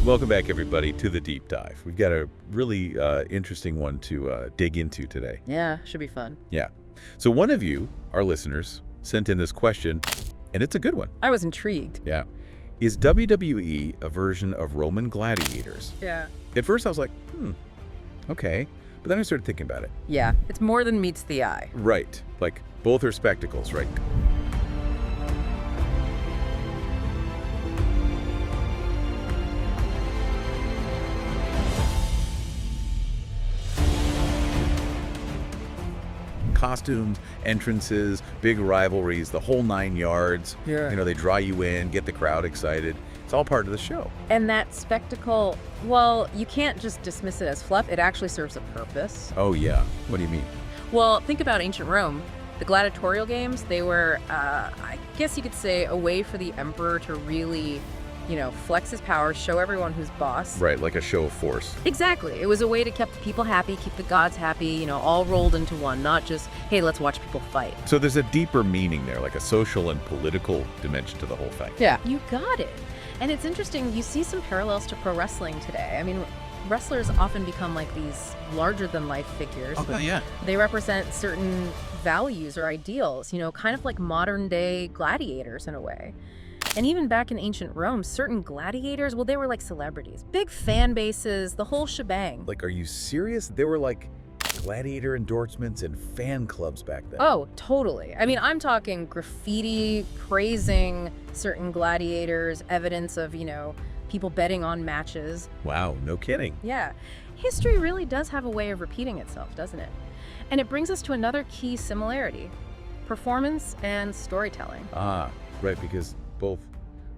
Welcome back, everybody, to the deep dive. We've got a really interesting one to dig into today. Yeah, should be fun. Yeah. So one of you, our listeners, sent in this question, and it's a good one. I was intrigued. Yeah. Is WWE a version of Roman gladiators? Yeah. At first, I was like, okay. But then I started thinking about it. Yeah, it's more than meets the eye. Right. Like, both are spectacles, right? Costumes, entrances, big rivalries, the whole 9 yards. Yeah. You know, they draw you in, get the crowd excited. It's all part of the show. And that spectacle, well, you can't just dismiss it as fluff. It actually serves a purpose. Oh, yeah. What do you mean? Well, think about ancient Rome. The gladiatorial games, they were, I guess you could say, a way for the emperor to really, flex his power, show everyone who's boss. Right, like a show of force. Exactly. It was a way to keep the people happy, keep the gods happy, all rolled into one, not just, hey, let's watch people fight. So there's a deeper meaning there, like a social and political dimension to the whole thing. Yeah. You got it. And it's interesting, you see some parallels to pro wrestling today. I mean, wrestlers often become like these larger-than-life figures. Oh, yeah. They represent certain values or ideals, kind of like modern-day gladiators in a way. And even back in ancient Rome, certain gladiators, well, they were like celebrities. Big fan bases, the whole shebang. Like, are you serious? They were like gladiator endorsements and fan clubs back then. Oh, totally. I mean, I'm talking graffiti, praising certain gladiators, evidence of, people betting on matches. Wow, no kidding. Yeah. History really does have a way of repeating itself, doesn't it? And it brings us to another key similarity: performance and storytelling. Ah, right, because both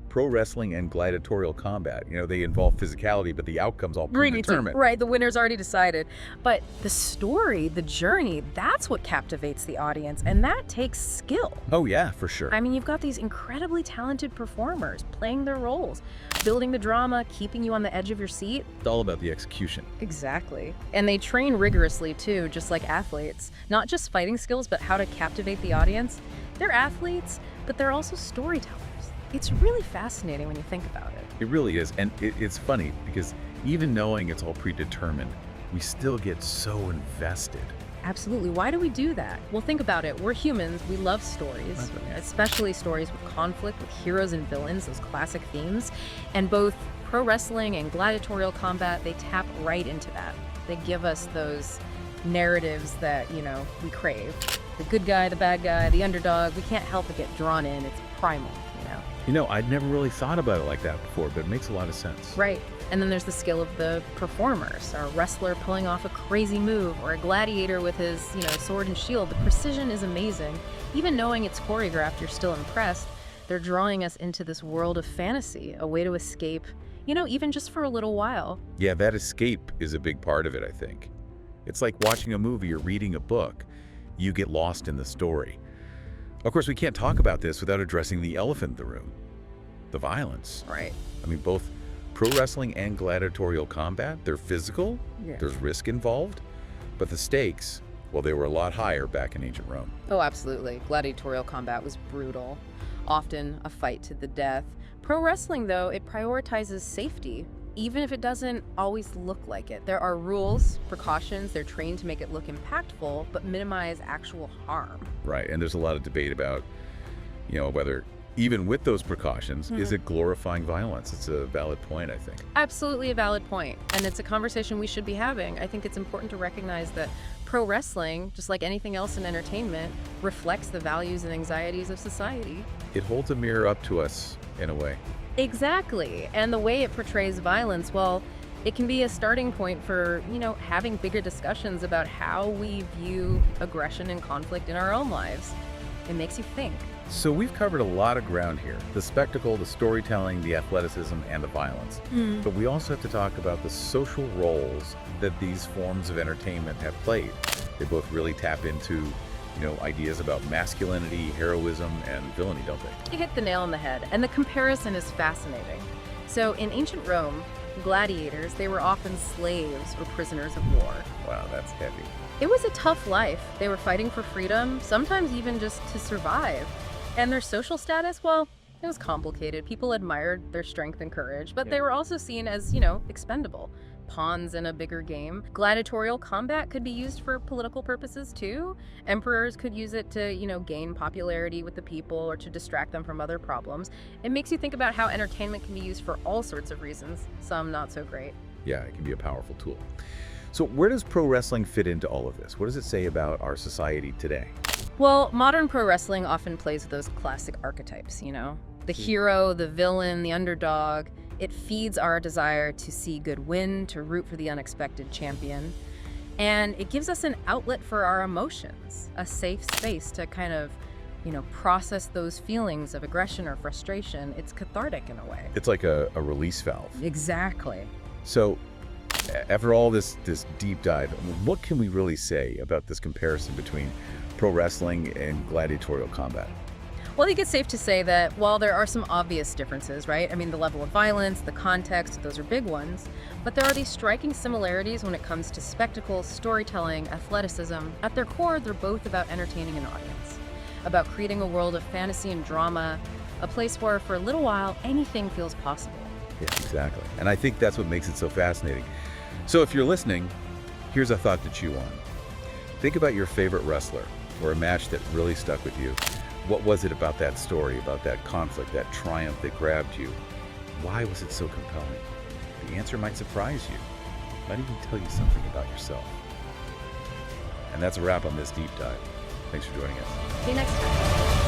pro wrestling and gladiatorial combat, they involve physicality, but the outcome's all predetermined. Right, the winner's already decided. But the story, the journey, that's what captivates the audience, and that takes skill. Oh, yeah, for sure. I mean, you've got these incredibly talented performers playing their roles, building the drama, keeping you on the edge of your seat. It's all about the execution. Exactly. And they train rigorously, too, just like athletes. Not just fighting skills, but how to captivate the audience. They're athletes, but they're also storytellers. It's really fascinating when you think about it. It really is. And it's funny because even knowing it's all predetermined, we still get so invested. Absolutely. Why do we do that? Well, think about it. We're humans. We love stories, especially stories with conflict, with heroes and villains, those classic themes. And both pro wrestling and gladiatorial combat, they tap right into that. They give us those narratives that, we crave. The good guy, the bad guy, the underdog, we can't help but get drawn in. It's primal, I'd never really thought about it like that before, but it makes a lot of sense. Right. And then there's the skill of the performers, a wrestler pulling off a crazy move, or a gladiator with his, sword and shield. The precision is amazing. Even knowing it's choreographed, you're still impressed. They're drawing us into this world of fantasy, a way to escape, even just for a little while. Yeah, that escape is a big part of it, I think. It's like watching a movie or reading a book. You get lost in the story. Of course, we can't talk about this without addressing the elephant in the room, the violence. Right. I mean, both pro wrestling and gladiatorial combat, they're physical, there's risk involved, but the stakes, well, they were a lot higher back in ancient Rome. Oh, absolutely. Gladiatorial combat was brutal, often a fight to the death. Pro wrestling, though, it prioritizes safety, even if it doesn't always look like it. There are rules, precautions, they're trained to make it look impactful, but minimize actual harm. Right, and there's a lot of debate about, whether even with those precautions, is it glorifying violence? It's a valid point, I think. Absolutely a valid point, and it's a conversation we should be having. I think it's important to recognize that pro wrestling, just like anything else in entertainment, reflects the values and anxieties of society. It holds a mirror up to us, in a way. Exactly. And the way it portrays violence, well, it can be a starting point for, having bigger discussions about how we view aggression and conflict in our own lives. It makes you think. So we've covered a lot of ground here. The spectacle, the storytelling, the athleticism, and the violence. But we also have to talk about the social roles that these forms of entertainment have played. They both really tap into ideas about masculinity, heroism, and villainy, don't they? You hit the nail on the head, and the comparison is fascinating. So in ancient Rome, gladiators, they were often slaves or prisoners of war. Wow, that's heavy. It was a tough life. They were fighting for freedom, sometimes even just to survive. And their social status, well, It was complicated. People admired their strength and courage, but Yeah. they were also seen as, expendable. Pawns in a bigger game. Gladiatorial combat could be used for political purposes too. Emperors could use it to, gain popularity with the people or to distract them from other problems. It makes you think about how entertainment can be used for all sorts of reasons, some not so great. Yeah, it can be a powerful tool. So where does pro wrestling fit into all of this? What does it say about our society today? Well, modern pro wrestling often plays with those classic archetypes, the hero, the villain, the underdog. It feeds our desire to see good win, to root for the unexpected champion. And it gives us an outlet for our emotions, a safe space to kind of, process those feelings of aggression or frustration. It's cathartic in a way. It's like a release valve. Exactly. So after all this deep dive, what can we really say about this comparison between pro wrestling and gladiatorial combat? Well, I think it's safe to say that while there are some obvious differences, right? I mean, the level of violence, the context, those are big ones. But there are these striking similarities when it comes to spectacle, storytelling, athleticism. At their core, they're both about entertaining an audience, about creating a world of fantasy and drama, a place where, for a little while, anything feels possible. Yeah, exactly. And I think that's what makes it so fascinating. So if you're listening, here's a thought to chew on. Think about your favorite wrestler or a match that really stuck with you. What was it about that story, about that conflict, that triumph that grabbed you? Why was it so compelling? The answer might surprise you. Might even tell you something about yourself. And that's a wrap on this deep dive. Thanks for joining us. See you next time.